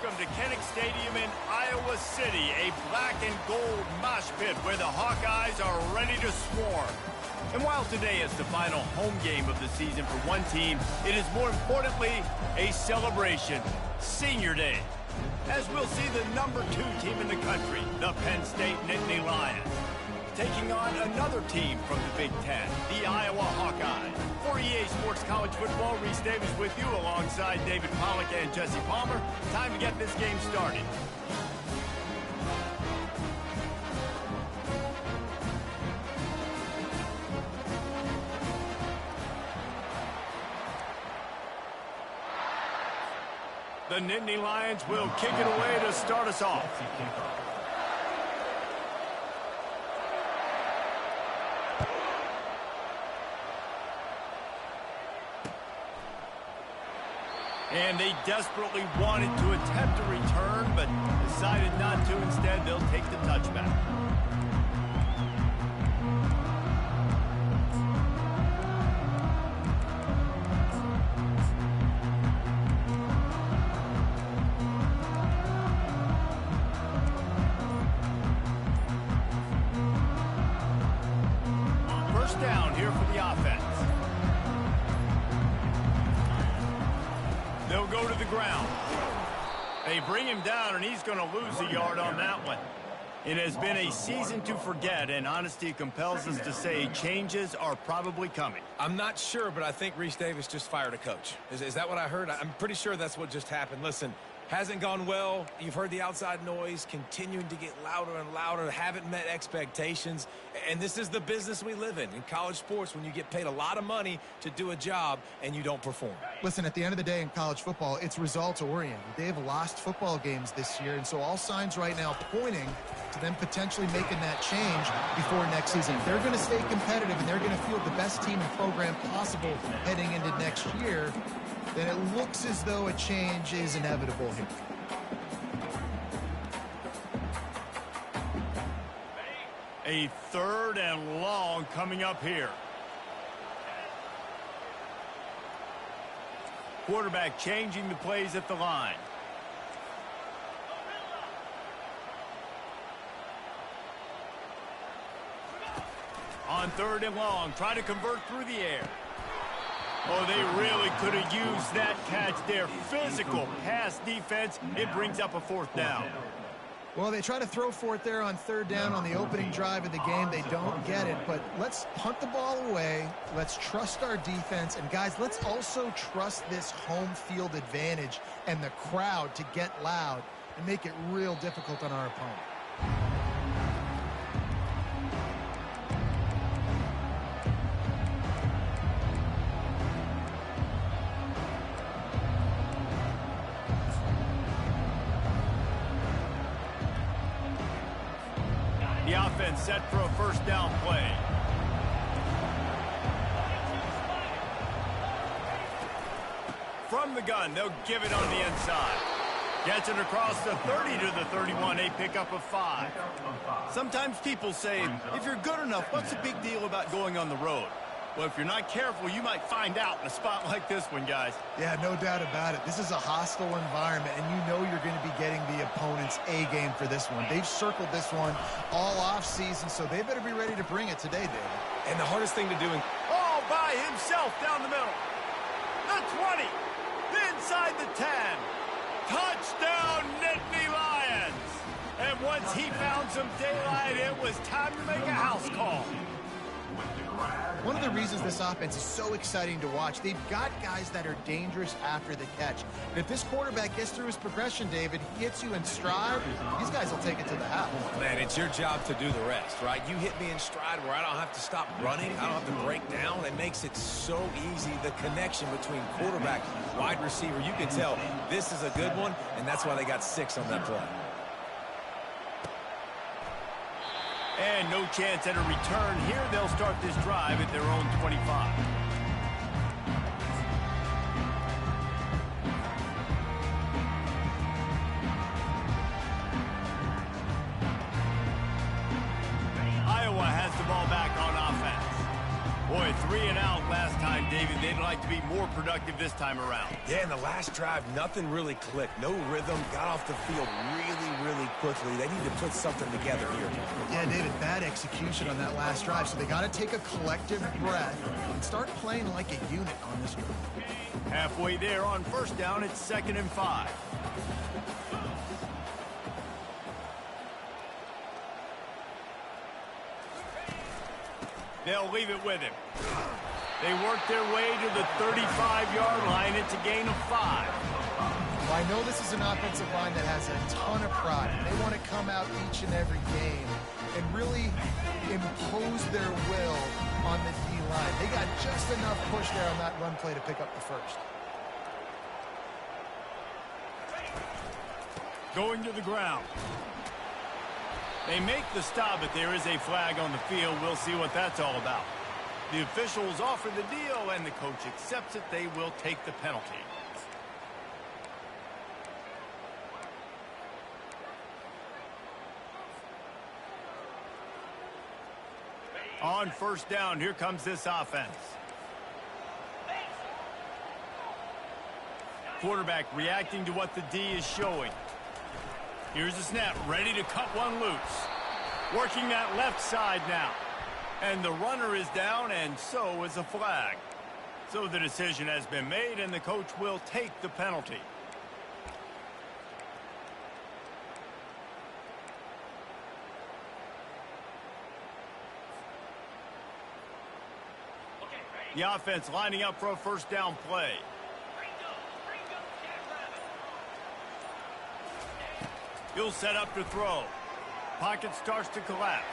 welcome to Kinnick Stadium in Iowa City, a black and gold mosh pit where the Hawkeyes are ready to swarm. And while today is the final home game of the season for one team, it is more importantly a celebration, Senior Day, as we'll see the number 2 team in the country, the Penn State Nittany Lions, taking on another team from the Big Ten, the Iowa Hawkeyes. For EA Sports College Football, Reese Davis with you alongside David Pollack and Jesse Palmer. Time to get this game started. The Nittany Lions will kick it away to start us off. And they desperately wanted to attempt a return, but decided not to. Instead, they'll take the touchback. First down here for the offense. They'll go to the ground. They bring him down, and he's going to lose a yard on that one. It has been a season to forget, and honesty compels us to say changes are probably coming. I'm not sure, but I think Reese Davis just fired a coach. Is that what I heard? I'm pretty sure that's what just happened. Listen, hasn't gone well. You've heard the outside noise continuing to get louder and louder. Haven't met expectations. And this is the business we live in college sports, when you get paid a lot of money to do a job and you don't perform. Listen, at the end of the day in college football, it's results-oriented. They have lost football games this year, and so all signs right now pointing to them potentially making that change before next season. If they're going to stay competitive and they're going to field the best team and program possible heading into next year, then it looks as though a change is inevitable here. A 3rd and long coming up here. Quarterback changing the plays at the line. On 3rd and long, try to convert through the air. Oh, they really could have used that catch there. Physical pass defense. It brings up a 4th down. Well, they try to throw for it there on 3rd down on the opening drive of the game. They don't get it, but let's punt the ball away. Let's trust our defense. And, guys, let's also trust this home field advantage and the crowd to get loud and make it real difficult on our opponent. The offense set for a 1st down play. From the gun, they'll give it on the inside. Gets it across the 30 to the 31, a pickup of 5. Sometimes people say, if you're good enough, what's the big deal about going on the road? Well, if you're not careful, you might find out in a spot like this one, guys. Yeah, no doubt about it. This is a hostile environment, and you know you're going to be getting the opponent's A-game for this one. They've circled this one all off-season, so they better be ready to bring it today, David. And the hardest thing to do all by himself down the middle. The 20. Inside the 10. Touchdown, Nittany Lions. And once he found some daylight, it was time to make a house call. One of the reasons this offense is so exciting to watch, they've got guys that are dangerous after the catch. And if this quarterback gets through his progression, David, he hits you in stride, these guys will take it to the house. Man, it's your job to do the rest, right? You hit me in stride where I don't have to stop running. I don't have to break down. It makes it so easy, the connection between quarterback, wide receiver. You can tell this is a good one, and that's why they got 6 on that play. And no chance at a return here. They'll start this drive at their own 25. Iowa has the ball back on offense. Boy, Boy, 3 and out last time, David. They'd like to be more productive this time around. Yeah, in the last drive, nothing really clicked. No rhythm, got off the field really quickly. They need to put something together here. Yeah, David, bad execution on that last drive, so they got to take a collective breath and start playing like a unit on this drive. Halfway there on first down, it's 2nd and 5. They'll leave it with him. They work their way to the 35-yard line. It's a gain of 5. Well, I know this is an offensive line that has a ton of pride. They want to come out each and every game and really impose their will on the D-line. They got just enough push there on that run play to pick up the first. Going to the ground. They make the stop, but there is a flag on the field. We'll see what that's all about. The officials offer the deal, and the coach accepts it. They will take the penalty. On first down, here comes this offense. Quarterback reacting to what the D is showing. Here's the snap, ready to cut one loose. Working that left side now. And the runner is down, and so is a flag. So the decision has been made, and the coach will take the penalty. The offense lining up for a first down play. He'll set up to throw. Pocket starts to collapse.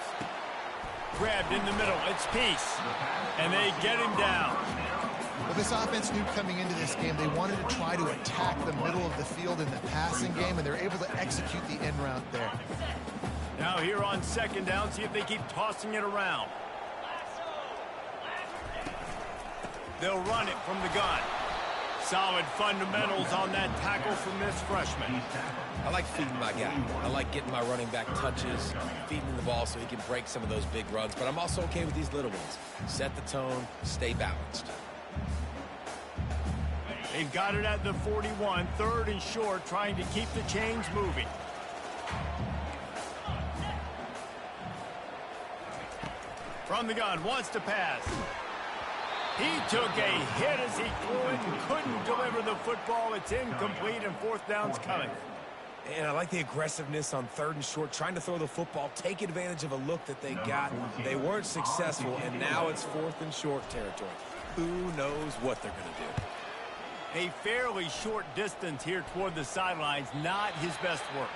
Grabbed in the middle. It's Peace. And they get him down. Well, this offense knew coming into this game they wanted to try to attack the middle of the field in the passing game, and they're able to execute the end route there. Now here on second down, see if they keep tossing it around. They'll run it from the gun. Solid fundamentals on that tackle from this freshman. I like feeding my guy. I like getting my running back touches, feeding him the ball so he can break some of those big runs. But I'm also okay with these little ones. Set the tone, stay balanced. They've got it at the 41, 3rd and short, trying to keep the chains moving. From the gun, wants to pass. He took a hit as he threw it and couldn't deliver the football. It's incomplete, and 4th down's coming. And I like the aggressiveness on 3rd and short, trying to throw the football, take advantage of a look that they got. They weren't successful, and now it's 4th and short territory. Who knows what they're going to do? A fairly short distance here toward the sidelines, not his best work.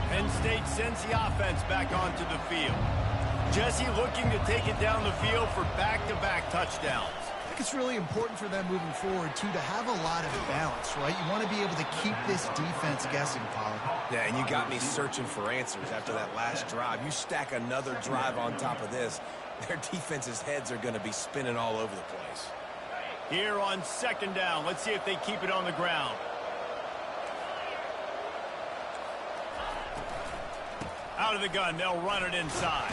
Penn State sends the offense back onto the field. Jesse looking to take it down the field for back-to-back touchdowns. I think it's really important for them moving forward, too, to have a lot of balance, right? You want to be able to keep this defense guessing, Pollard. Yeah, and you got me searching for answers after that last drive. You stack another drive on top of this, their defense's heads are going to be spinning all over the place. Here on second down, let's see if they keep it on the ground. Out of the gun, they'll run it inside.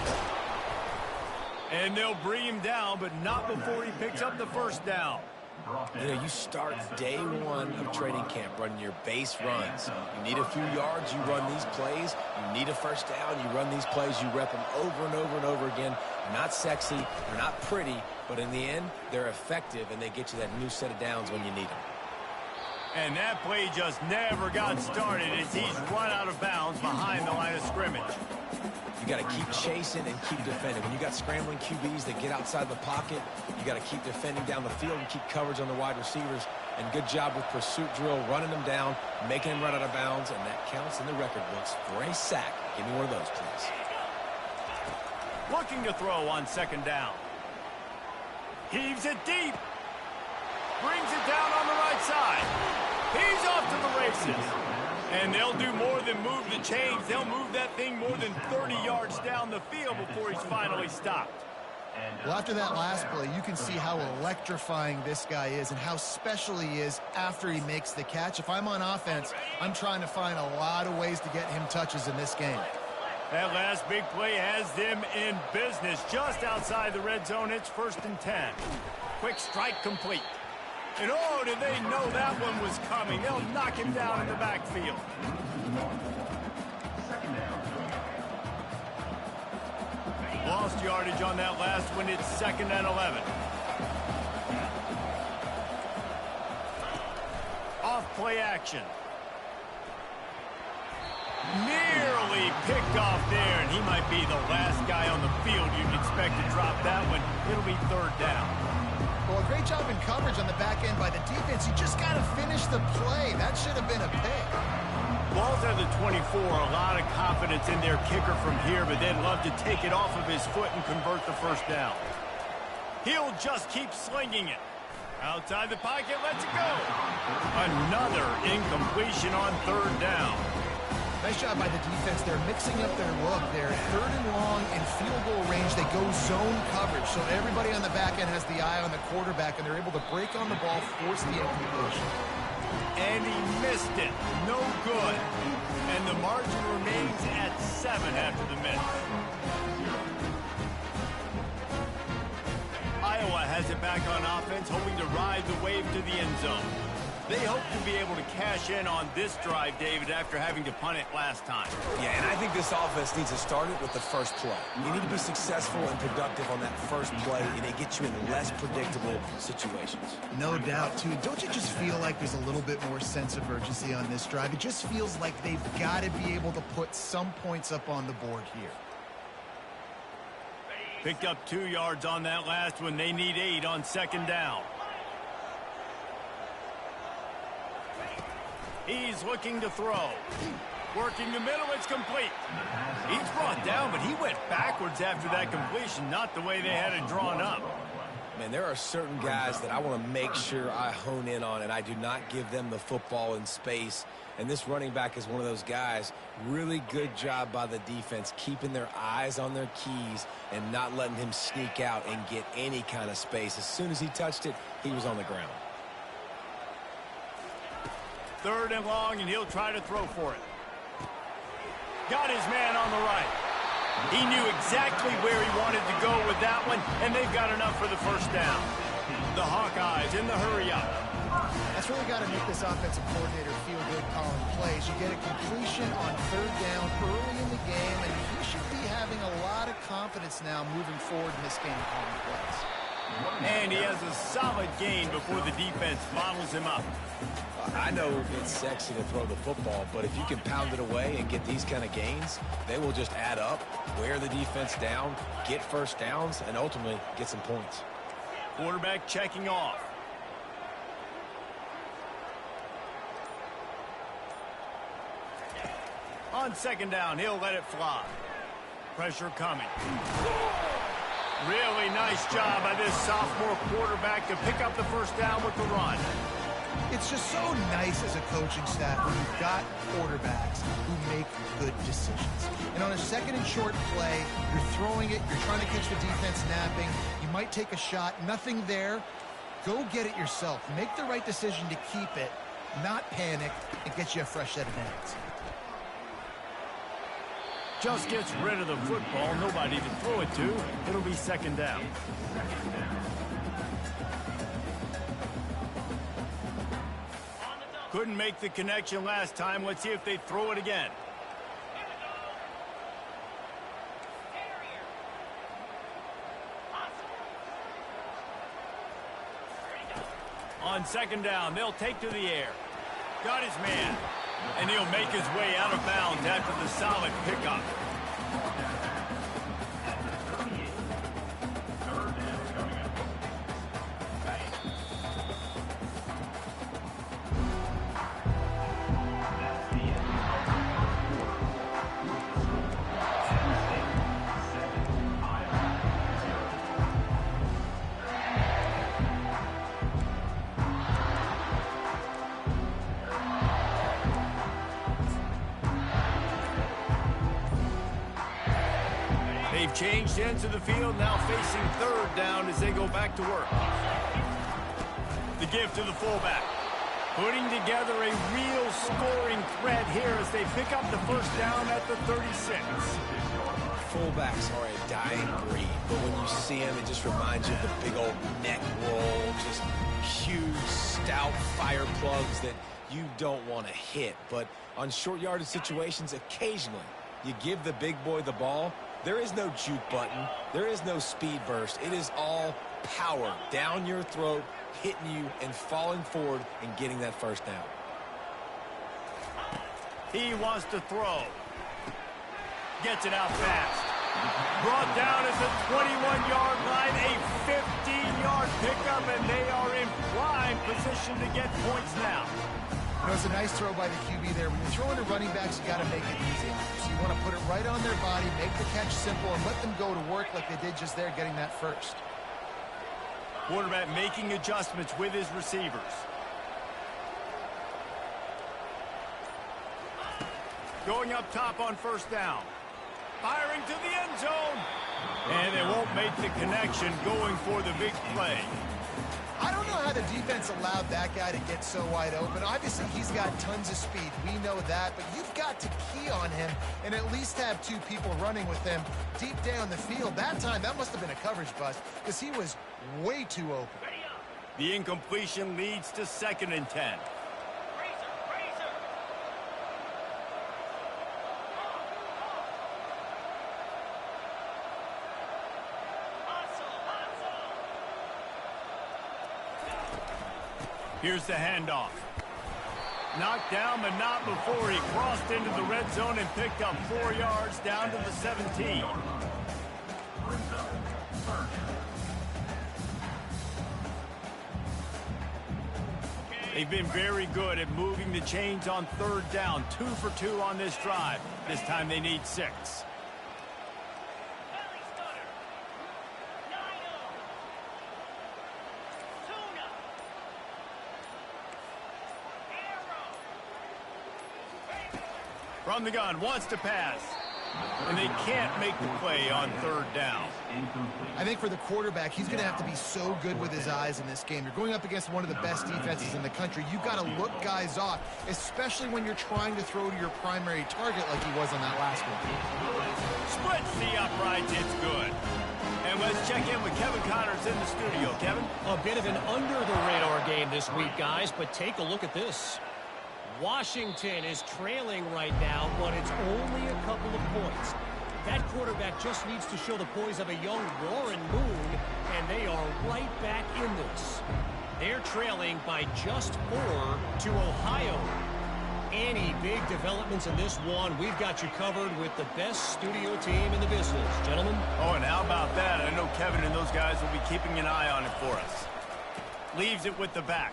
And they'll bring him down, but not before he picks up the first down. You know, you start day one of training camp running your base runs. You need a few yards, you run these plays. You need a first down, you run these plays. You rep them over and over and over again. They're not sexy, they're not pretty, but in the end, they're effective, and they get you that new set of downs when you need them. And that play just never got started as he's run out of bounds behind the line of scrimmage. You got to keep chasing and keep defending. When you got scrambling QBs that get outside the pocket, you got to keep defending down the field and keep coverage on the wide receivers. And good job with pursuit drill, running them down, making them run out of bounds, and that counts in the record books for a sack. Give me one of those, please. Looking to throw on second down. Heaves it deep. Brings it down on the right side. He's off to the races. And they'll do more than move the chains. They'll move that thing more than 30 yards down the field before he's finally stopped. Well, after that last play, you can see how electrifying this guy is and how special he is after he makes the catch. If I'm on offense, I'm trying to find a lot of ways to get him touches in this game. That last big play has them in business just outside the red zone. It's 1st and 10. Quick strike complete. And oh, did they know that one was coming? They'll knock him down in the backfield. Lost yardage on that last one. It's 2nd and 11. Off play action. Nearly picked off there, and he might be the last guy on the field you'd expect to drop that one. It'll be 3rd down. Well, a great job in coverage on the back end by the defense. You just got to finish the play. That should have been a pick. Ball's at the 24. A lot of confidence in their kicker from here, but they'd love to take it off of his foot and convert the 1st down. He'll just keep slinging it. Outside the pocket, lets it go. Another incompletion on 3rd down. Nice job by the defense. They're mixing up their look. They're 3rd and long in field goal range. They go zone coverage, so everybody on the back end has the eye on the quarterback, and they're able to break on the ball, force the incompletion. And he missed it. No good. And the margin remains at 7 after the miss. Iowa has it back on offense, hoping to ride the wave to the end zone. They hope to be able to cash in on this drive, David, after having to punt it last time. Yeah, and I think this offense needs to start it with the first play. You need to be successful and productive on that first play, and it gets you in less predictable situations. No doubt, too. Don't you just feel like there's a little bit more sense of urgency on this drive? It just feels like they've got to be able to put some points up on the board here. Picked up 2 yards on that last one. They need 8 on 2nd down. He's looking to throw. Working the middle, it's complete. He's brought down, but he went backwards after that completion, not the way they had it drawn up. Man, there are certain guys that I want to make sure I hone in on, and I do not give them the football in space. And this running back is one of those guys. Really good job by the defense, keeping their eyes on their keys and not letting him sneak out and get any kind of space. As soon as he touched it, he was on the ground. 3rd and long, and he'll try to throw for it. Got his man on the right. He knew exactly where he wanted to go with that one, and they've got enough for the 1st down. The Hawkeyes in the hurry-up. That's really got to make this offensive coordinator feel good calling plays. You get a completion on 3rd down early in the game, and he should be having a lot of confidence now moving forward in this game calling plays. And he has a solid gain before the defense bottles him up. I know it's sexy to throw the football, but if you can pound it away and get these kind of gains, they will just add up, wear the defense down, get 1st downs, and ultimately get some points. Quarterback checking off. On 2nd down, he'll let it fly. Pressure coming. Really nice job by this sophomore quarterback to pick up the 1st down with the run. It's just so nice as a coaching staff when you've got quarterbacks who make good decisions. And on a 2nd and short play, you're throwing it, you're trying to catch the defense napping, you might take a shot, nothing there. Go get it yourself. Make the right decision to keep it, not panic, and get you a fresh set of hands. Just gets rid of the football, nobody to throw it to. It'll be 2nd down. Couldn't make the connection last time. Let's see if they throw it again. On 2nd down, they'll take to the air. Got his man. And he'll make his way out of bounds after the solid pickup. They've changed ends of the field, now facing third down as they go back to work. The give to the fullback. Putting together a real scoring threat here as they pick up the first down at the 36. Fullbacks are a dying breed, but when you see them, it just reminds you of the big old neck roll, just huge, stout fire plugs that you don't want to hit. But on short yardage situations, occasionally, you give the big boy the ball. There is no juke button. There is no speed burst. It is all power down your throat, hitting you and falling forward and getting that first down. He wants to throw. Gets it out fast. Brought down at the 21-yard line, a 15-yard pickup, and they are in prime position to get points now. You know, it's a nice throw by the QB there. When you're throwing to running backs, you got to make it easy. So you want to put it right on their body, make the catch simple, and let them go to work like they did just there, getting that first. Quarterback making adjustments with his receivers. Going up top on first down. Firing to the end zone. And they won't make the connection, going for the big play. I don't know how the defense allowed that guy to get so wide open. Obviously, he's got tons of speed. We know that, but you've got to key on him and at least have two people running with him deep down the field. That time, that must have been a coverage bust because he was way too open. The incompletion leads to 2nd and 10. Here's the handoff. Knocked down, but not before he crossed into the red zone and picked up 4 yards down to the 17. They've been very good at moving the chains on third down. 2 for 2 on this drive. This time they need 6. From the gun, wants to pass. And they can't make the play on third down. I think for the quarterback, he's going to have to be so good with his eyes in this game. You're going up against one of the best defenses in the country. You've got to look guys off, especially when you're trying to throw to your primary target like he was on that last one. Splits the uprights, it's good. And let's check in with Kevin Connors in the studio. Kevin? A bit of an under-the-radar game this week, guys, but take a look at this. Washington is trailing right now, but it's only a couple of points. That quarterback just needs to show the poise of a young Warren Moon, and they are right back in this. They're trailing by just 4 to Ohio. Any big developments in this one, we've got you covered with the best studio team in the business. Gentlemen? Oh, and how about that? I know Kevin and those guys will be keeping an eye on it for us. Leaves it with the back.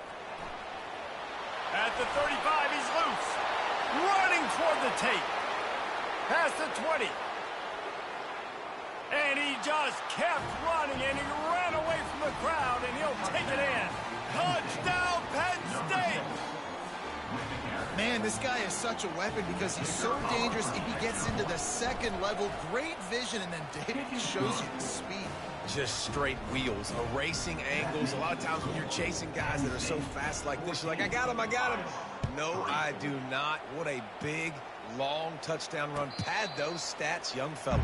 At the 35, he's loose. Running toward the tape. Past the 20. And he just kept running, and he ran away from the crowd, and he'll take it in. Touchdown, Penn State! Man, this guy is such a weapon because he's so dangerous if he gets into the second level. Great vision, and then David shows you the speed. Just straight wheels, erasing angles. A lot of times when you're chasing guys that are so fast like this, you're like, I got him, I got him. No, I do not. What a big, long touchdown run. Pad those stats, young fella.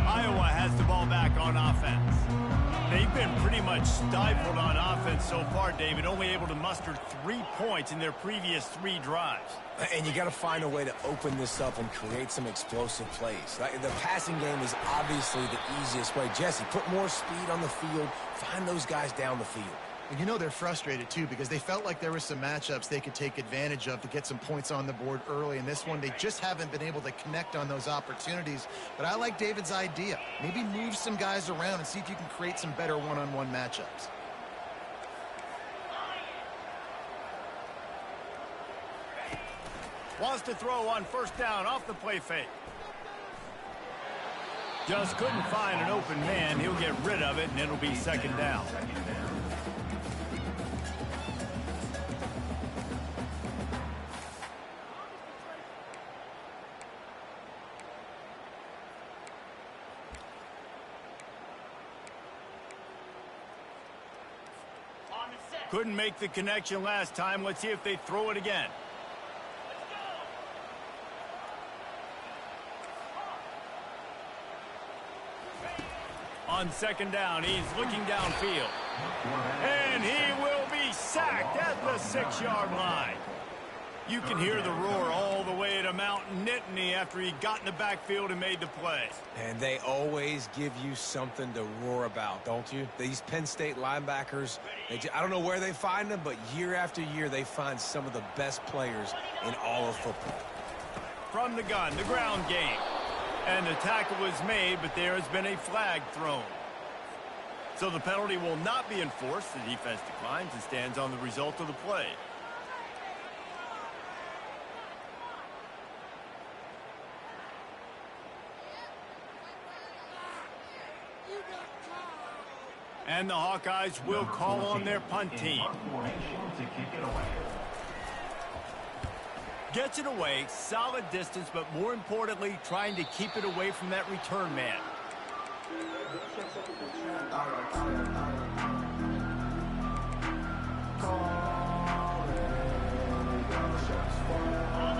Iowa has the ball back on offense. They've been pretty much stifled on offense so far, David, only able to muster 3 points in their previous 3 drives. And you got to find a way to open this up and create some explosive plays. The passing game is obviously the easiest way. Jesse, put more speed on the field. Find those guys down the field. And you know they're frustrated, too, because they felt like there were some matchups they could take advantage of to get some points on the board early. In this one, they just haven't been able to connect on those opportunities. But I like David's idea. Maybe move some guys around and see if you can create some better one-on-one matchups. Wants to throw on first down off the play fake. Just couldn't find an open man. He'll get rid of it, and it'll be second down. Couldn't make the connection last time. Let's see if they throw it again. On second down, he's looking downfield. And he will be sacked at the 6-yard line. You can hear the roar all the way to Mount Nittany after he got in the backfield and made the play. And they always give you something to roar about, don't you? These Penn State linebackers, I don't know where they find them, but year after year they find some of the best players in all of football. From the gun, the ground game. And the tackle was made, but there has been a flag thrown. So the penalty will not be enforced. The defense declines and stands on the result of the play. And the Hawkeyes will call on their punt team. Gets it away, solid distance, but more importantly, trying to keep it away from that return man.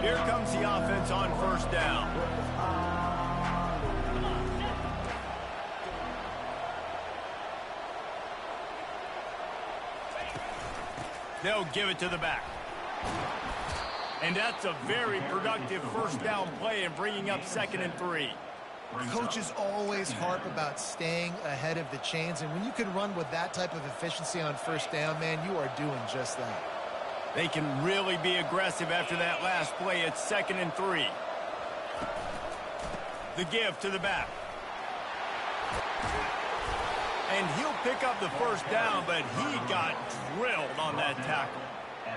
Here comes the offense on first down. They'll give it to the back. And that's a very productive first down play and bringing up 2nd and 3. Coaches always harp about staying ahead of the chains, and when you can run with that type of efficiency on first down, man, you are doing just that. They can really be aggressive after that last play. It's 2nd and 3. The give to the back. And he'll pick up the first down, but he got drilled on that tackle.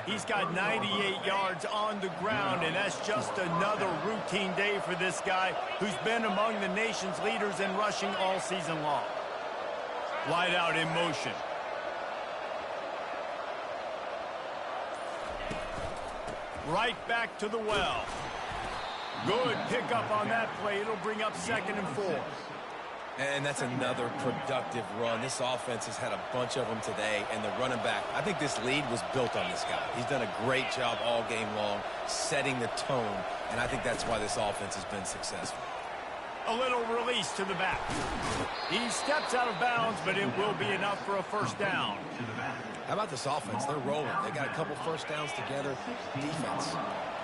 He's got 98 yards on the ground, and that's just another routine day for this guy who's been among the nation's leaders in rushing all season long. Wide out in motion. Right back to the well. Good pickup on that play. It'll bring up 2nd and 4. And that's another productive run. This offense has had a bunch of them today, and the running back, I think this lead was built on this guy. He's done a great job all game long setting the tone, and I think that's why this offense has been successful. A little release to the back. He steps out of bounds, but it will be enough for a first down. How about this offense? They're rolling. They got a couple first downs together. Defense.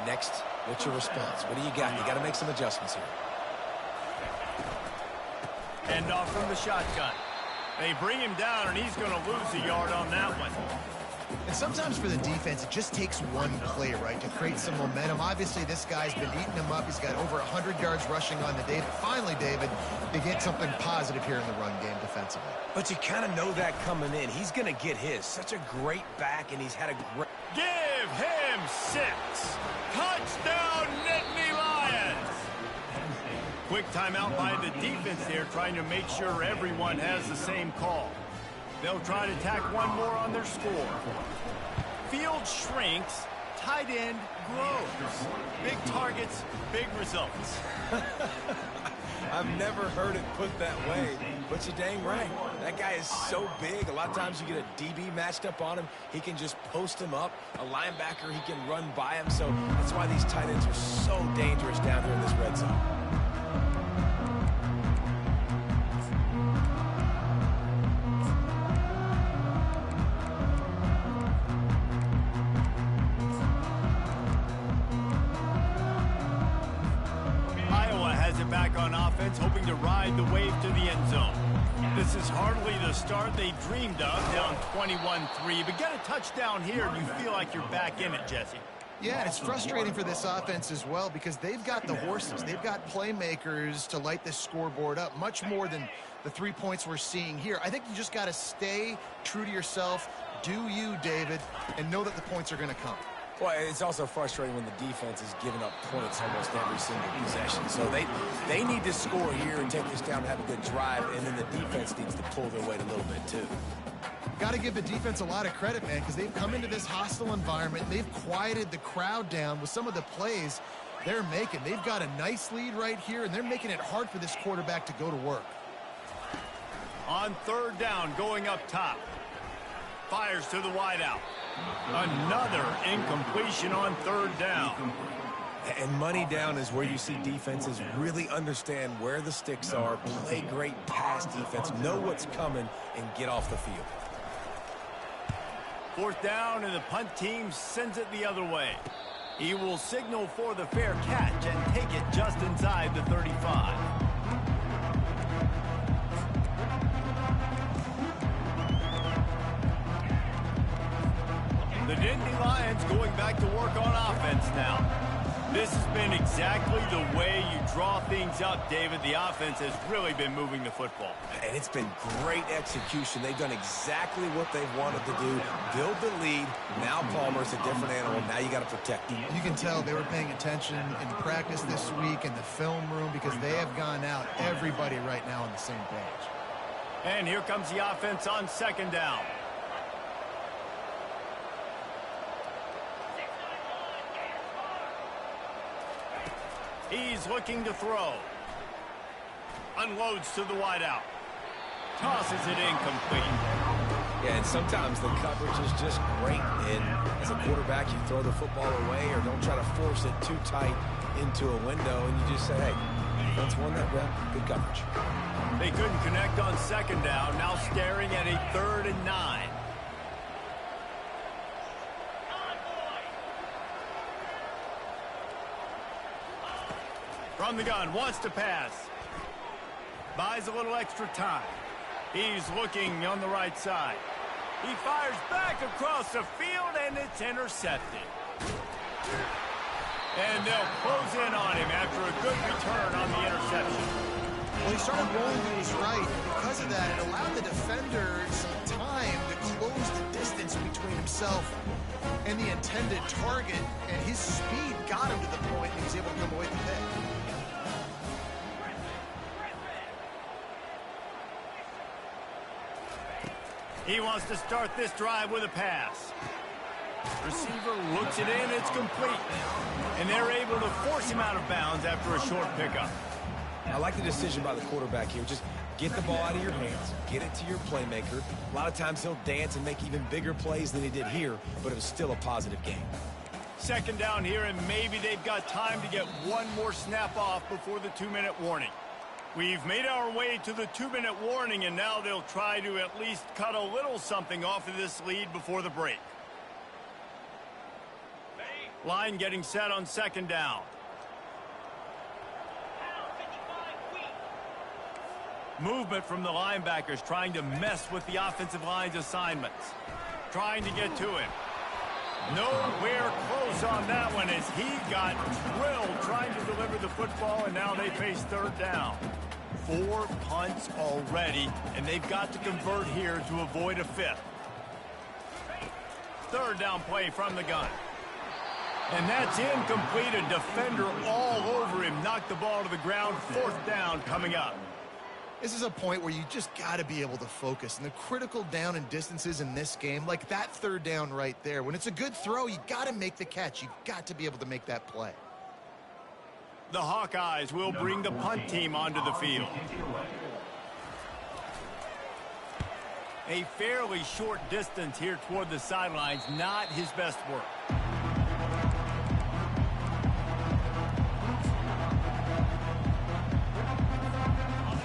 Next, what's your response? What do you got? You got to make some adjustments here. End off from the shotgun. They bring him down, and he's going to lose a yard on that one. And sometimes for the defense, it just takes one play, right, to create some momentum. Obviously, this guy's been eating him up. He's got over 100 yards rushing on the day. But finally, David, they get something positive here in the run game defensively. But you kind of know that coming in. He's going to get his. Such a great back, and he's had a great... Give him 6. Touchdown, Nittany Lions. Quick timeout by the defense there, trying to make sure everyone has the same call. They'll try to tack one more on their score. Field shrinks, tight end grows. Big targets, big results. I've never heard it put that way, but you're dang right. That guy is so big. A lot of times you get a DB matched up on him. He can just post him up. A linebacker, he can run by him. So that's why these tight ends are so dangerous down here in this red zone. Back on offense, hoping to ride the wave to the end zone. This is hardly the start they dreamed of, down 21-3, but get a touchdown here and you feel like you're back in it, Jesse. Yeah, it's frustrating for this offense as well because they've got the horses. They've got playmakers to light this scoreboard up, much more than the 3 points we're seeing here. I think you just got to stay true to yourself, do you, David, and know that the points are going to come. Well, it's also frustrating when the defense is giving up points almost every single possession. So they need to score here and take this down and have a good drive, and then the defense needs to pull their weight a little bit too. Got to give the defense a lot of credit, man, because they've come into this hostile environment. They've quieted the crowd down with some of the plays they're making. They've got a nice lead right here, and they're making it hard for this quarterback to go to work. On third down, going up top. Fires to the wideout. Another incompletion on third down. And money down is where you see defenses really understand where the sticks are, play great pass defense, know what's coming, and get off the field. Fourth down, and the punt team sends it the other way. He will signal for the fair catch and take it just inside the 35. The Nittany Lions going back to work on offense now. This has been exactly the way you draw things up, David. The offense has really been moving the football. And it's been great execution. They've done exactly what they've wanted to do. Build the lead. Now Palmer's a different animal. Now you got to protect him. You can tell they were paying attention in practice this week in the film room because they have gone out, everybody right now on the same page. And here comes the offense on second down. He's looking to throw. Unloads to the wideout. Tosses it incomplete. Yeah, and sometimes the coverage is just great. And as a quarterback, you throw the football away or don't try to force it too tight into a window. And you just say, hey, defense won that rep. Good coverage. They couldn't connect on second down. Now staring at a 3rd and 9. From the gun, wants to pass. Buys a little extra time. He's looking on the right side. He fires back across the field, and it's intercepted. And they'll close in on him after a good return on the interception. Well, he started rolling to his right, and because of that, it allowed the defender some time to close the distance between himself and the intended target, and his speed got him to the point, and he was able to come away with the pick. He wants to start this drive with a pass. Receiver looks it in, it's complete. And they're able to force him out of bounds after a short pickup. I like the decision by the quarterback here. Just get the ball out of your hands, get it to your playmaker. A lot of times he'll dance and make even bigger plays than he did here, but it was still a positive game. Second down here, and maybe they've got time to get one more snap off before the 2-minute warning. We've made our way to the 2-minute warning, and now they'll try to at least cut a little something off of this lead before the break. Line getting set on second down. Movement from the linebackers trying to mess with the offensive line's assignments. Trying to get to him. Nowhere close on that one as he got drilled trying to deliver the football, and now they face third down. 4 punts already, and they've got to convert here to avoid a 5th. Third down play from the gun. And that's incomplete. A defender all over him. Knocked the ball to the ground. 4th down coming up. This is a point where you just got to be able to focus. And the critical down and distances in this game, like that third down right there, when it's a good throw, you got to make the catch. You've got to be able to make that play. The Hawkeyes will bring the punt team onto the field. A fairly short distance here toward the sidelines, not his best work.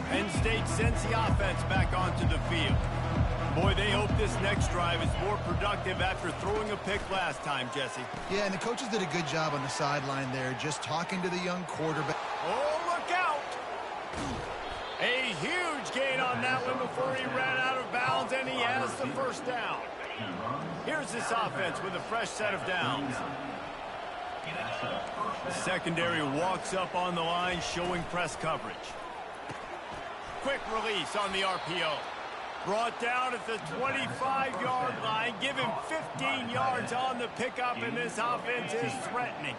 Penn State sends the offense back onto the field. Boy, they hope this next drive is more productive after throwing a pick last time, Jesse. Yeah, and the coaches did a good job on the sideline there, just talking to the young quarterback. Oh, look out! A huge gain on that one before he ran out of bounds, and he has the first down. Here's this offense with a fresh set of downs. Secondary walks up on the line, showing press coverage. Quick release on the RPO. Brought down at the 25-yard line. Give him 15 yards on the pickup, and this offense is threatening.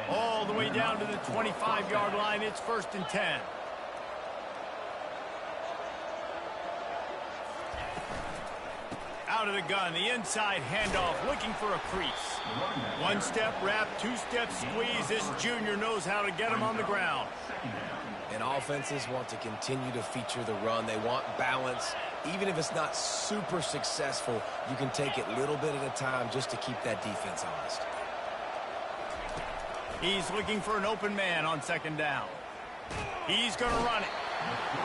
All the way down to the 25-yard line. It's 1st and 10. Out of the gun, the inside handoff, looking for a crease. 1-step wrap, 2-step squeeze. This junior knows how to get him on the ground. And offenses want to continue to feature the run. They want balance. Even if it's not super successful, you can take it little bit at a time just to keep that defense honest. He's looking for an open man on second down. He's going to run it.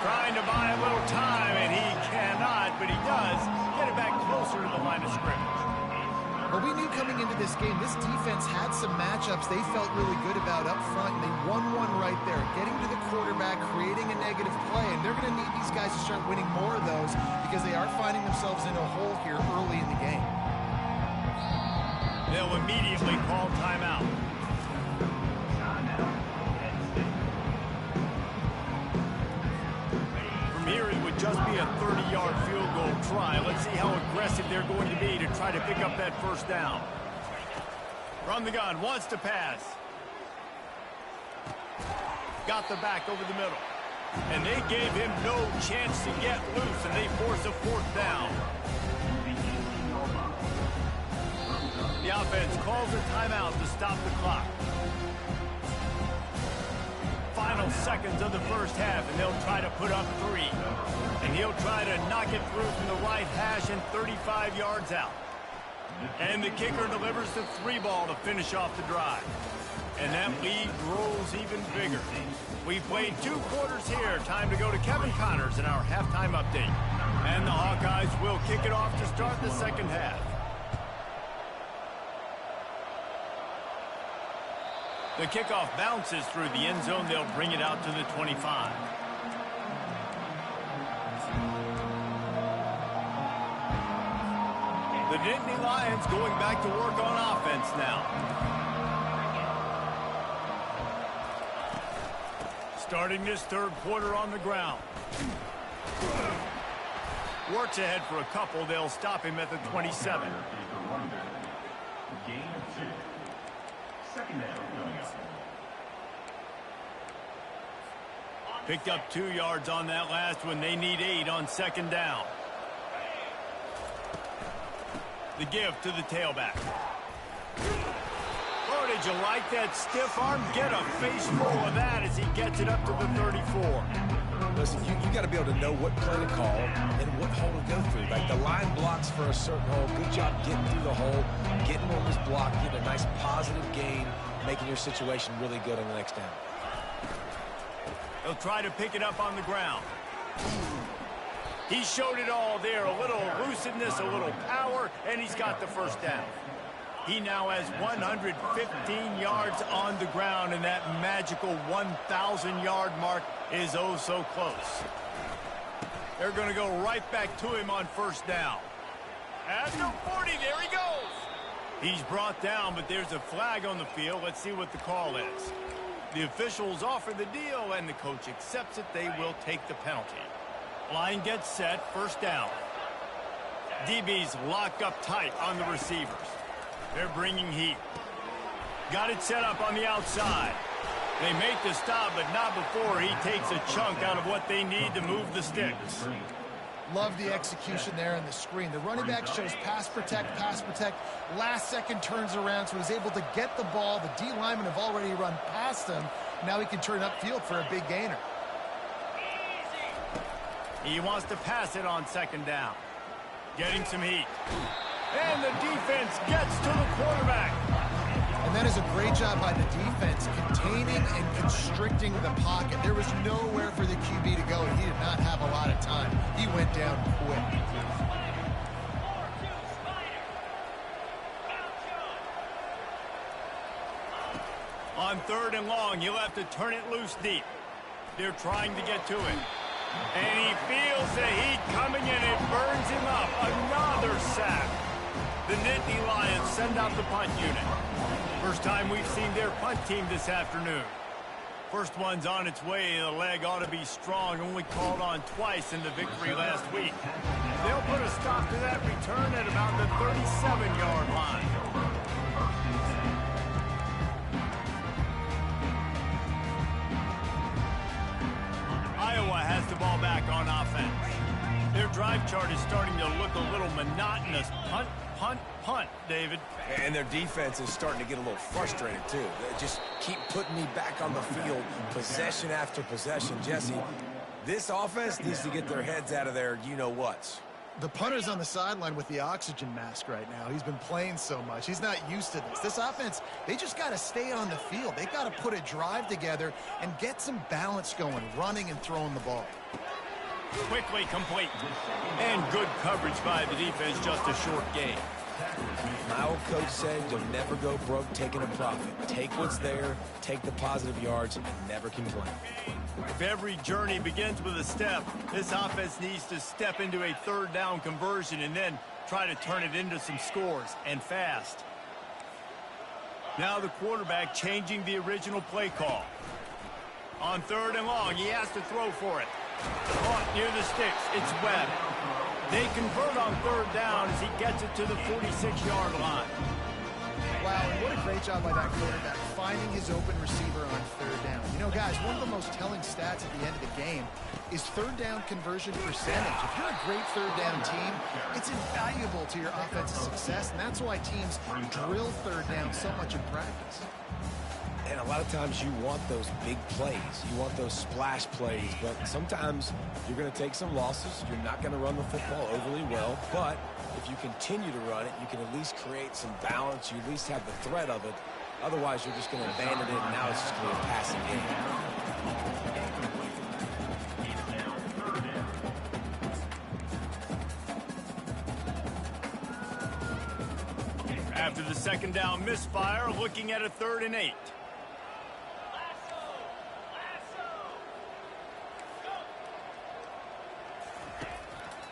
Trying to buy a little time, and he cannot, but he does get it back closer to the line of scrimmage. Well, we knew coming into this game, this defense had some matchups they felt really good about up front, and they won one right there, getting to the quarterback, creating a negative play, and they're going to need these guys to start winning more of those because they are finding themselves in a hole here early in the game. They'll immediately call timeout. From here, it would just be a 30-yard field goal try. Let's see how aggressive they're going to be to try to pick up that first down. From the gun, wants to pass. Got the back over the middle. And they gave him no chance to get loose, and they force a fourth down. The offense calls a timeout to stop the clock. Final seconds of the first half, and they'll try to put up 3. And he'll try to knock it through from the right hash and 35 yards out. And the kicker delivers the 3 ball to finish off the drive. And that lead grows even bigger. We've played 2 quarters here. Time to go to Kevin Connors in our halftime update. And the Hawkeyes will kick it off to start the second half. The kickoff bounces through the end zone. They'll bring it out to the 25. The Nittany Lions going back to work on offense now. Starting this third quarter on the ground. Works ahead for a couple. They'll stop him at the 27. Picked up 2 yards on that last one. They need 8 on second down. The give to the tailback. Oh, did you like that stiff arm? Get a face full of that as he gets it up to the 34. Listen, you got to be able to know what play to call and what hole to go through. Like the line blocks for a certain hole. Good job getting through the hole, getting on this block, getting a nice positive gain, making your situation really good on the next down. They'll try to pick it up on the ground. He showed it all there. A little elusiveness, a little power, and he's got the first down. He now has 115 yards on the ground, and that magical 1,000-yard mark is oh so close. They're going to go right back to him on first down. At the 40, there he goes. He's brought down, but there's a flag on the field. Let's see what the call is. The officials offer the deal, and the coach accepts it. They will take the penalty. Line gets set, first down. DBs lock up tight on the receivers. They're bringing heat. Got it set up on the outside. They make the stop, but not before he takes a chunk out of what they need to move the sticks. Love the execution there on the screen. The running back shows pass protect. Last second turns around, so he's able to get the ball. The D linemen have already run past him. Now he can turn upfield for a big gainer. He wants to pass it on second down. Getting some heat. And the defense gets to the quarterback. And that is a great job by the defense, containing and constricting the pocket. There was nowhere for the QB to go, and he did not have a lot of time. He went down quick. On third and long, he'll have to turn it loose deep. They're trying to get to it. And he feels the heat coming in. It burns him up. Another sack. The Nittany Lions send out the punt unit. First time we've seen their punt team this afternoon. First one's on its way. The leg ought to be strong. Only called on twice in the victory last week. They'll put a stop to that return at about the 37-yard line. Iowa has the ball back on offense. Their drive chart is starting to look a little monotonous. Punt, punt, punt, David. And their defense is starting to get a little frustrated, too. They just keep putting me back on the field, possession after possession. Jesse, this offense needs to get their heads out of their you-know-whats. The punter's on the sideline with the oxygen mask right now. He's been playing so much. He's not used to this. This offense, they just got to stay on the field. They got to put a drive together and get some balance going, running and throwing the ball. Quickly complete. And good coverage by the defense, just a short game. My old coach said you'll never go broke taking a profit. Take what's there, take the positive yards, and never complain. If every journey begins with a step, this offense needs to step into a third down conversion and then try to turn it into some scores, and fast. Now the quarterback changing the original play call. On 3rd and long, he has to throw for it. Caught near the sticks. It's Webb. They convert on 3rd down as he gets it to the 46-yard line. Wow, and what a great job by that quarterback, finding his open receiver on 3rd down. You know, guys, one of the most telling stats at the end of the game is 3rd down conversion percentage. If you're a great 3rd down team, it's invaluable to your offensive success, and that's why teams drill 3rd down so much in practice. And a lot of times you want those big plays. You want those splash plays. But sometimes you're going to take some losses. You're not going to run the football overly well. But if you continue to run it, you can at least create some balance. You at least have the threat of it. Otherwise, you're just going to abandon it, and now it's just going to be a passing game. After the 2nd down misfire, looking at a 3rd and 8.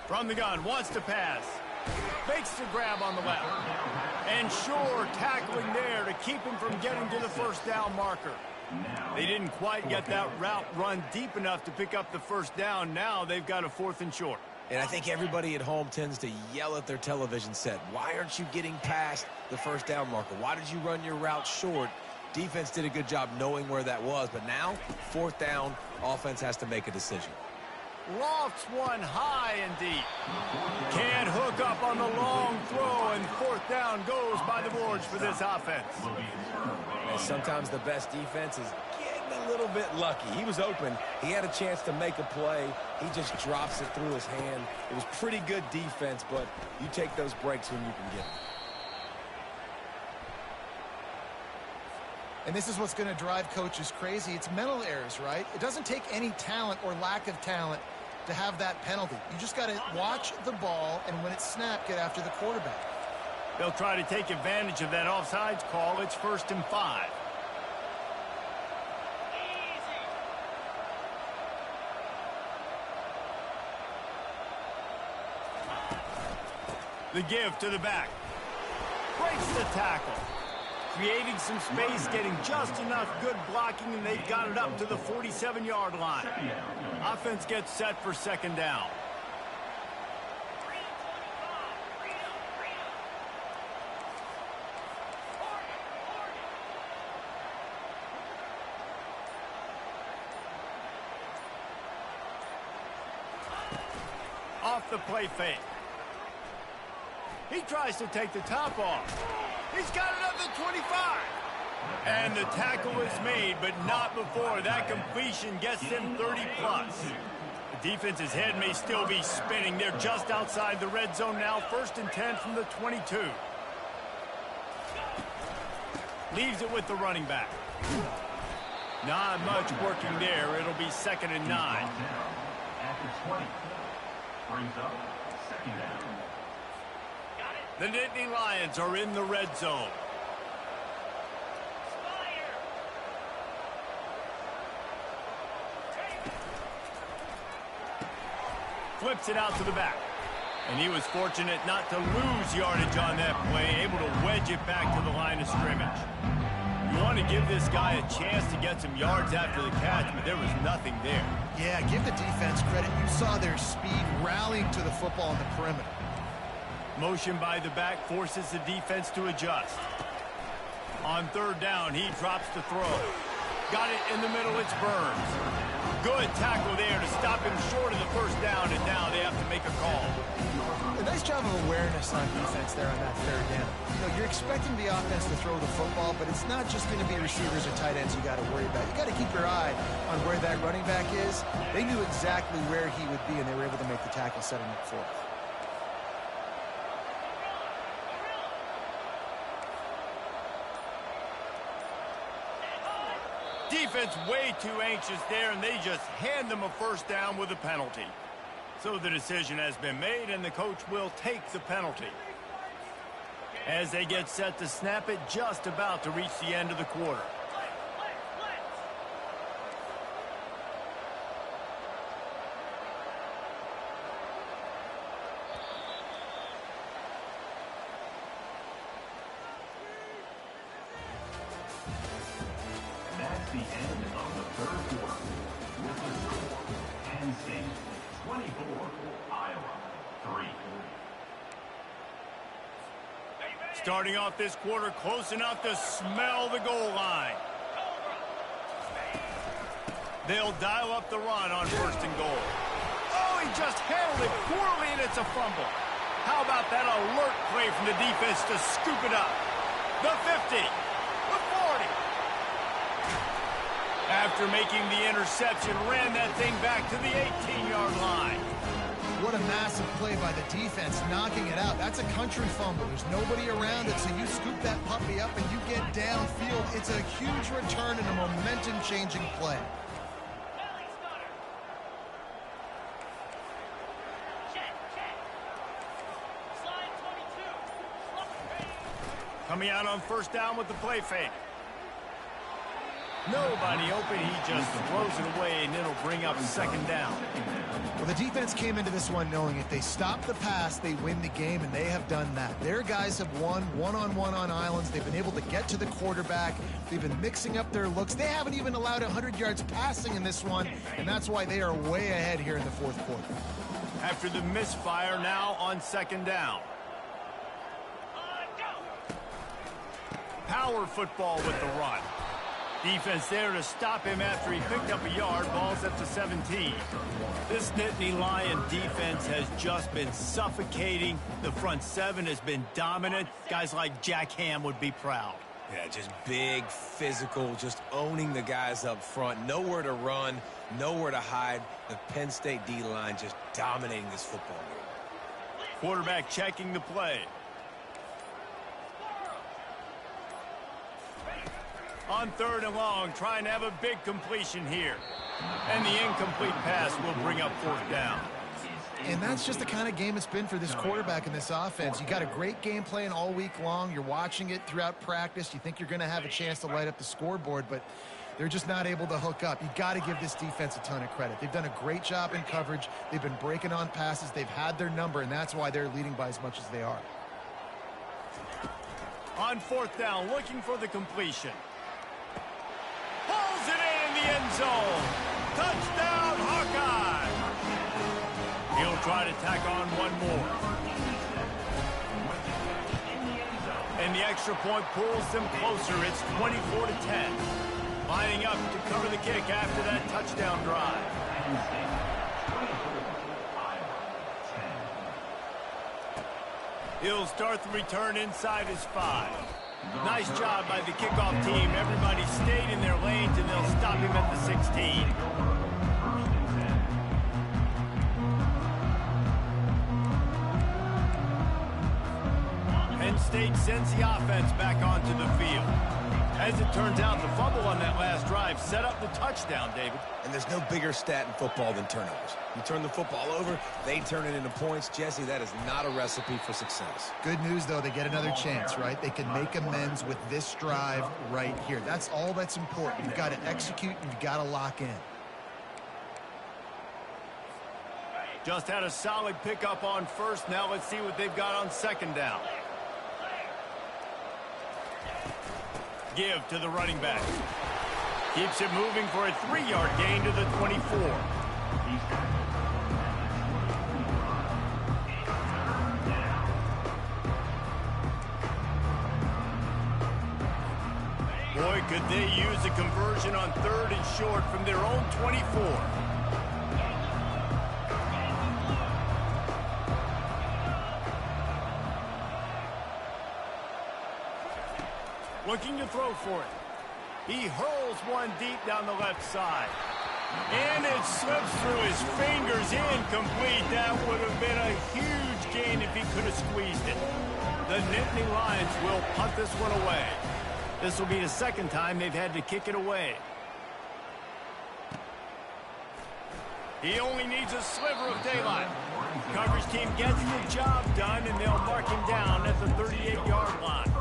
From the gun, wants to pass. Makes the grab on the left. And Shore tackling there to keep him from getting to the 1st down marker. They didn't quite get that route run deep enough to pick up the 1st down. Now they've got a 4th and short. And I think everybody at home tends to yell at their television set. Why aren't you getting past the 1st down marker? Why did you run your route short? Defense did a good job knowing where that was. But now, 4th down, offense has to make a decision. Lofts one high and deep. Can't hook up on the long throw, and 4th down goes by the boards for this offense. And sometimes the best defense is getting a little bit lucky. He was open. He had a chance to make a play. He just drops it through his hand. It was pretty good defense, but you take those breaks when you can get them. And this is what's going to drive coaches crazy. It's mental errors, right? It doesn't take any talent or lack of talent to have that penalty. You just got to watch the ball, and when it's snapped, get after the quarterback. They'll try to take advantage of that offsides call. It's 1st and 5. The give to the back. Breaks the tackle. Creating some space, getting just enough good blocking, and they've got it up to the 47-yard line. Offense gets set for 2nd down. Off the play fake. He tries to take the top off. He's got it up to 25. And the tackle is made, but not before that completion gets them 30-plus. The defense's head may still be spinning. They're just outside the red zone now. 1st and 10 from the 22. Leaves it with the running back. Not much working there. It'll be 2nd and 9. After 20. Brings up 2nd down. The Nittany Lions are in the red zone. Flips it out to the back. And he was fortunate not to lose yardage on that play, able to wedge it back to the line of scrimmage. You want to give this guy a chance to get some yards after the catch, but there was nothing there. Yeah, give the defense credit. You saw their speed rallying to the football on the perimeter. Motion by the back forces the defense to adjust. On 3rd down, he drops the throw. Got it in the middle, it's Burns. Good tackle there to stop him short of the first down, and now they have to make a call. A nice job of awareness on defense there on that third down. You know, you're expecting the offense to throw the football, but it's not just going to be receivers or tight ends you got to worry about. You got to keep your eye on where that running back is. They knew exactly where he would be, and they were able to make the tackle, setting up for it. Defense way too anxious there, and they just hand them a first down with a penalty. So the decision has been made, and the coach will take the penalty. As they get set to snap it, just about to reach the end of the quarter. That's the end of the third quarter. With the score, Penn State 24, Iowa 3. Starting off this quarter close enough to smell the goal line. They'll dial up the run on first and goal. Oh, he just handled it poorly, and it's a fumble. How about that alert play from the defense to scoop it up? The 50, the 40. After making the interception, ran that thing back to the 18-yard line. What a massive play by the defense, knocking it out. That's a country fumble. There's nobody around it, so you scoop that puppy up and you get downfield. It's a huge return and a momentum-changing play. Coming out on first down with the play fake. Nobody open. He just throws it away, and it'll bring up second down. Well, the defense came into this one knowing if they stop the pass, they win the game, and they have done that. Their guys have won one-on-one on islands. They've been able to get to the quarterback. They've been mixing up their looks. They haven't even allowed 100 yards passing in this one, and that's why they are way ahead here in the fourth quarter. After the misfire, now on second down. Power football with the run. Defense there to stop him after he picked up a yard. Ball's up to 17. This Nittany Lion defense has just been suffocating. The front seven has been dominant. Guys like Jack Ham would be proud. Yeah, just big, physical, just owning the guys up front. Nowhere to run, nowhere to hide. The Penn State D-line just dominating this football game. Quarterback checking the play. On third and long, trying to have a big completion here. And the incomplete pass will bring up fourth down. And that's just the kind of game it's been for this quarterback and this offense. You got a great game plan all week long. You're watching it throughout practice. You think you're going to have a chance to light up the scoreboard, but they're just not able to hook up. You got to give this defense a ton of credit. They've done a great job in coverage. They've been breaking on passes. They've had their number, and that's why they're leading by as much as they are. On fourth down, looking for the completion. Pulls it in the end zone. Touchdown, Hawkeye. He'll try to tack on one more. And the extra point pulls them closer. It's 24-10. Lining up to cover the kick after that touchdown drive. He'll start the return inside his 5. Nice job by the kickoff team. Everybody stayed in their lanes, and they'll stop him at the 16. Penn State sends the offense back onto the field. As it turns out, the fumble on that last drive set up the touchdown, David. And there's no bigger stat in football than turnovers. You turn the football over, they turn it into points. Jesse, that is not a recipe for success. Good news, though, they get another chance, right? They can make amends with this drive right here. That's all that's important. You've got to execute, and you've got to lock in. Just had a solid pickup on first. Now let's see what they've got on second down. Give to the running back. Keeps it moving for a 3-yard gain to the 24. Boy Could they use a conversion on 3rd and short from their own 24? Looking to throw for it. He hurls one deep down the left side. And it slips through his fingers, incomplete. That would have been a huge gain if he could have squeezed it. The Nittany Lions will punt this one away. This will be the second time they've had to kick it away. He only needs a sliver of daylight. Coverage team gets the job done, and they'll mark him down at the 38-yard line.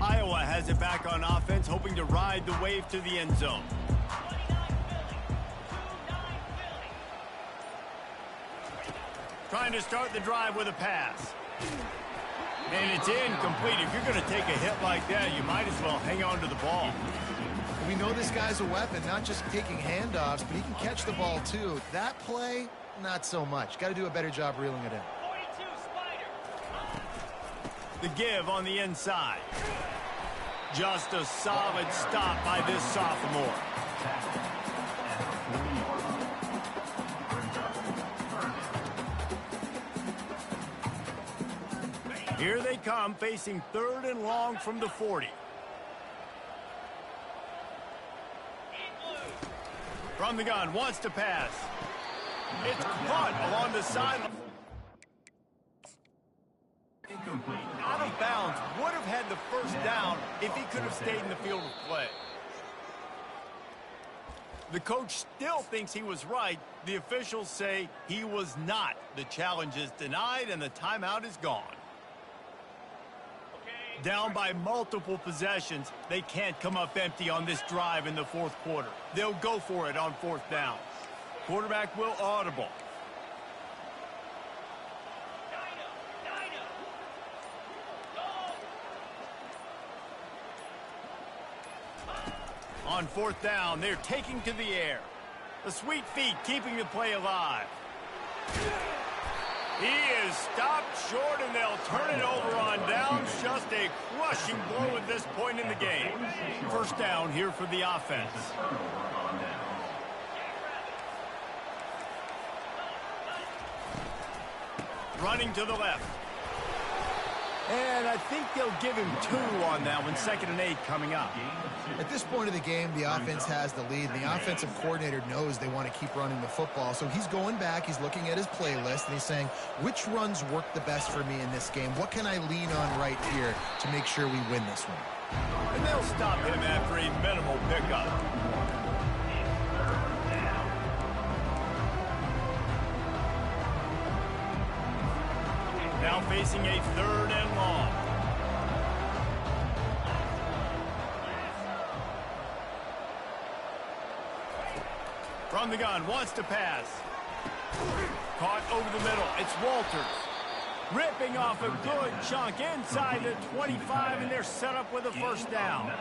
Iowa has it back on offense, hoping to ride the wave to the end zone. Trying to start the drive with a pass. And it's incomplete. If you're going to take a hit like that, you might as well hang on to the ball. We know this guy's a weapon, not just taking handoffs, but he can catch the ball too. That play, not so much. Got to do a better job reeling it in. The give on the inside. Just a solid stop by this sophomore. Here they come, facing 3rd and long from the 40. From the gun, wants to pass. It's caught along the sideline. Out of bounds, would have had the first down if he could have stayed in the field of play. The coach still thinks he was right. The officials say he was not. The challenge is denied and the timeout is gone. Down by multiple possessions, they can't come up empty on this drive in the 4th quarter. They'll go for it on 4th down. Quarterback will audible. On 4th down, they're taking to the air. The sweet feet keeping the play alive. He is stopped short, and they'll turn it over on downs. Just a crushing blow at this point in the game. First down here for the offense. Running to the left. And I think they'll give him 2 on that one. 2nd and 8 coming up. At this point of the game, the offense has the lead, and the offensive coordinator knows they want to keep running the football. So he's going back, he's looking at his playlist, and he's saying, which runs work the best for me in this game? What can I lean on right here to make sure we win this one? And they'll stop him after a minimal pickup. Now facing a 3rd and long. From the gun, wants to pass. Caught over the middle. It's Walters. Ripping off a good chunk inside the 25, and they're set up with a first down.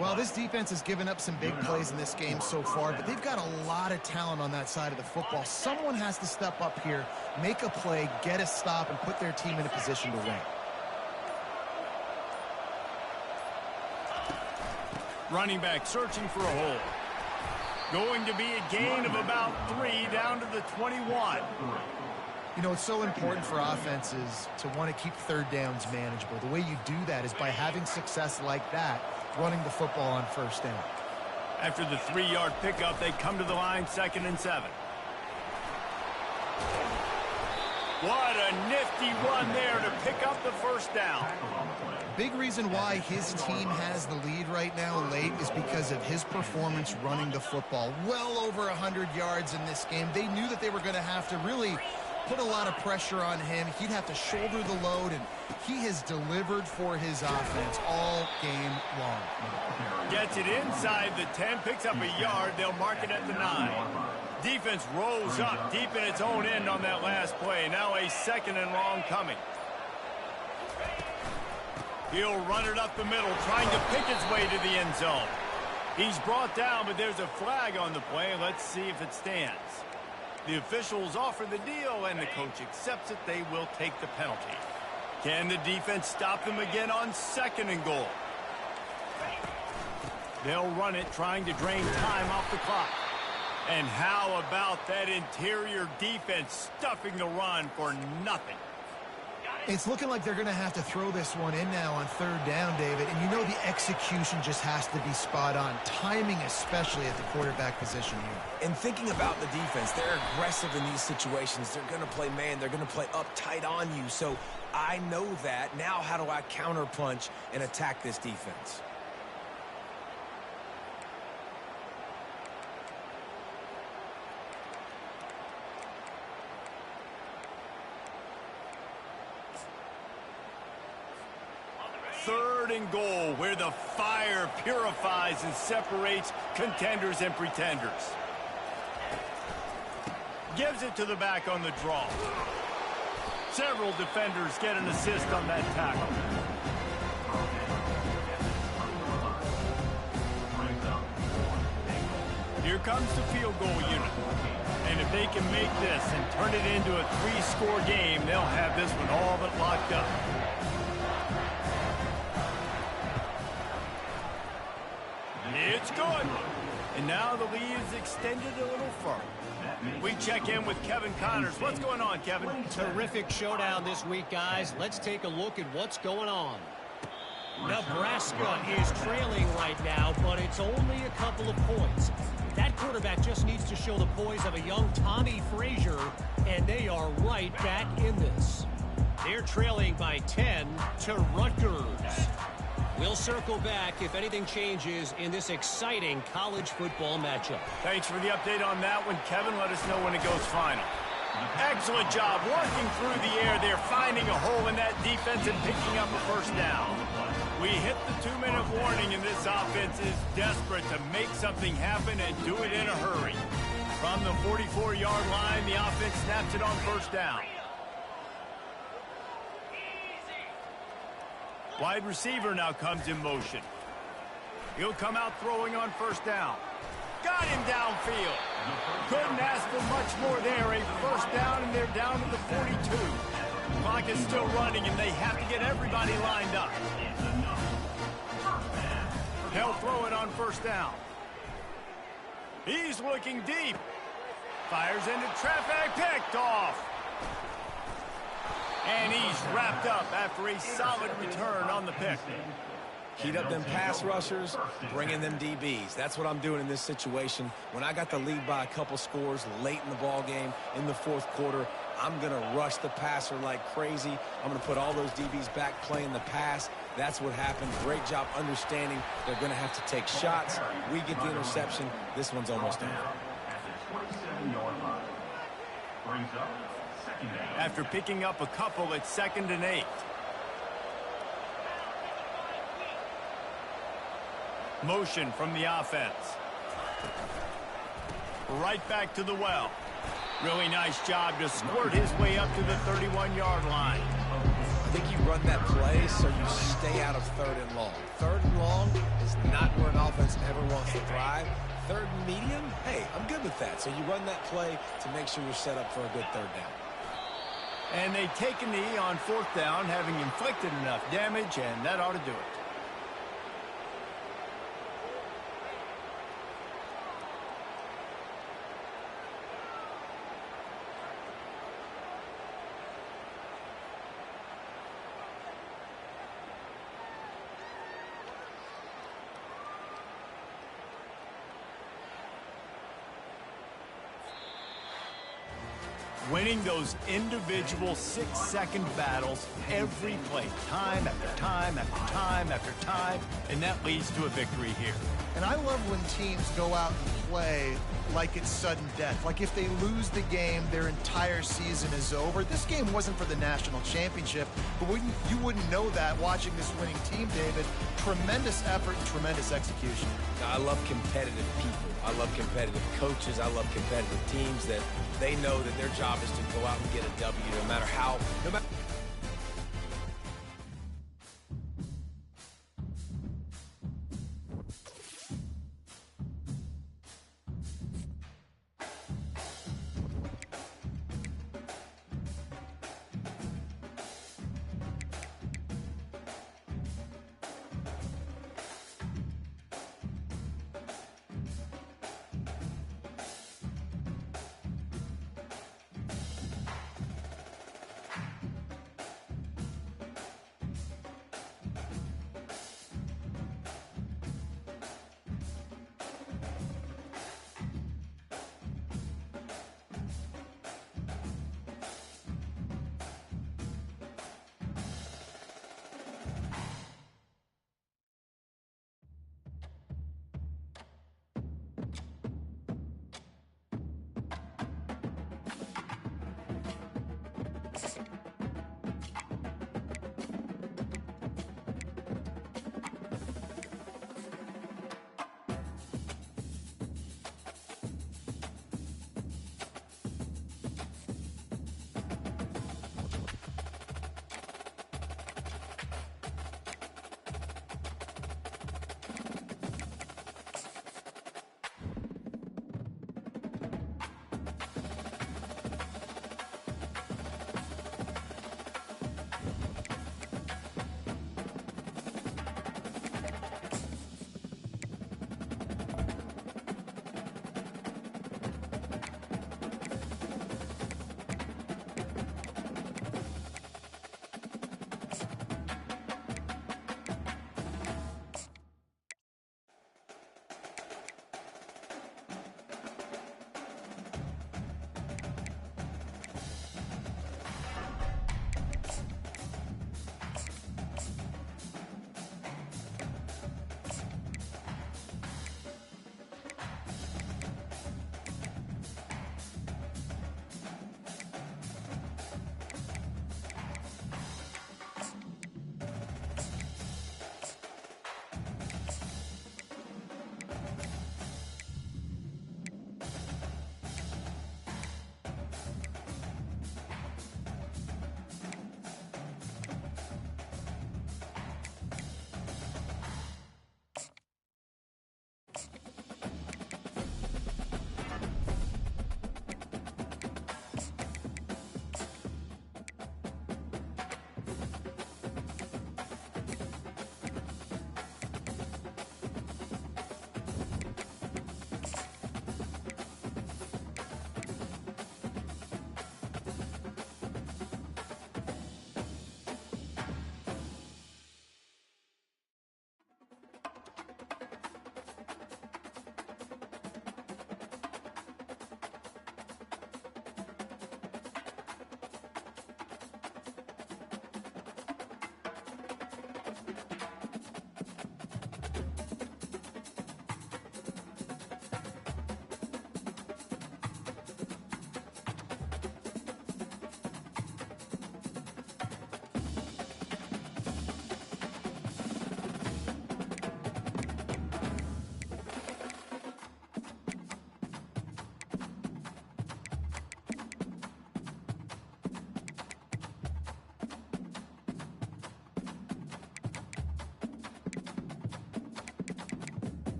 Well, this defense has given up some big plays in this game so far, but they've got a lot of talent on that side of the football. Someone has to step up here, make a play, get a stop, and put their team in a position to win. Running back searching for a hole. Going to be a gain of about 3 down to the 21. You know, it's so important for offenses to want to keep 3rd downs manageable. The way you do that is by having success like that, running the football on 1st down. After the 3-yard pickup, they come to the line, 2nd and 7. What a nifty run there to pick up the first down. Big reason why his team has the lead right now late is because of his performance running the football. Well over 100 yards in this game. They knew that they were going to have to really put a lot of pressure on him. He'd have to shoulder the load, and he has delivered for his offense all game long. Gets it inside the 10, picks up a yard. They'll mark it at the 9. Defense rolls up deep in its own end on that last play. Now a 2nd and long coming. He'll run it up the middle, trying to pick his way to the end zone. He's brought down, but there's a flag on the play. Let's see if it stands. The officials offer the deal, and the coach accepts it. They will take the penalty. Can the defense stop them again on 2nd and goal? They'll run it, trying to drain time off the clock. And how about that interior defense stuffing the run for nothing? It's looking like they're going to have to throw this one in now on 3rd down, David. And you know the execution just has to be spot on. Timing, especially at the quarterback position here. And thinking about the defense, they're aggressive in these situations. They're going to play man. They're going to play up tight on you. So I know that. Now how do I counterpunch and attack this defense? Third and goal, where the fire purifies and separates contenders and pretenders. Gives it to the back on the draw. Several defenders get an assist on that tackle. Here comes the field goal unit. And if they can make this and turn it into a 3-score game, they'll have this one all but locked up. It's good. And now the lead is extended a little further. We check in with Kevin Connors. What's going on, Kevin? Terrific showdown this week, guys. Let's take a look at what's going on. Nebraska is trailing right now, but it's only a couple of points. That quarterback just needs to show the poise of a young Tommy Frazier, and they are right back in this. They're trailing by 10 to Rutgers. We'll circle back if anything changes in this exciting college football matchup. Thanks for the update on that one, Kevin. Let us know when it goes final. Excellent job working through the air there, finding a hole in that defense and picking up a 1st down. We hit the 2-minute warning, and this offense is desperate to make something happen and do it in a hurry. From the 44-yard line, the offense snaps it on 1st down. Wide receiver now comes in motion. He'll come out throwing on 1st down. Got him downfield. Couldn't ask for much more there. A 1st down, and they're down to the 42. Clock is still running, and they have to get everybody lined up. He'll throw it on 1st down. He's looking deep. Fires into traffic, picked off. And he's wrapped up after a solid return on the pick. Heat up them pass rushers, bring in them DBs. That's what I'm doing in this situation. When I got the lead by a couple scores late in the ball game, in the 4th quarter, I'm going to rush the passer like crazy. I'm going to put all those DBs back playing the pass. That's what happened. Great job understanding they're going to have to take shots. We get the interception. This one's almost over. After picking up a couple at 2nd and 8. Motion from the offense. Right back to the well. Really nice job to squirt his way up to the 31-yard line. I think you run that play so you stay out of 3rd and long. 3rd and long is not where an offense ever wants to thrive. 3rd and medium, hey, I'm good with that. So you run that play to make sure you're set up for a good 3rd down. And they take a knee on 4th down, having inflicted enough damage, and that ought to do it. Winning those individual 6-second battles every play, time after time after time after time, and that leads to a victory here. And I love when teams go out and play like it's sudden death. Like if they lose the game, their entire season is over. This game wasn't for the national championship, but you wouldn't know that watching this winning team, David. Tremendous effort and tremendous execution. I love competitive people. I love competitive coaches. I love competitive teams that they know that their job is to go out and get a W no matter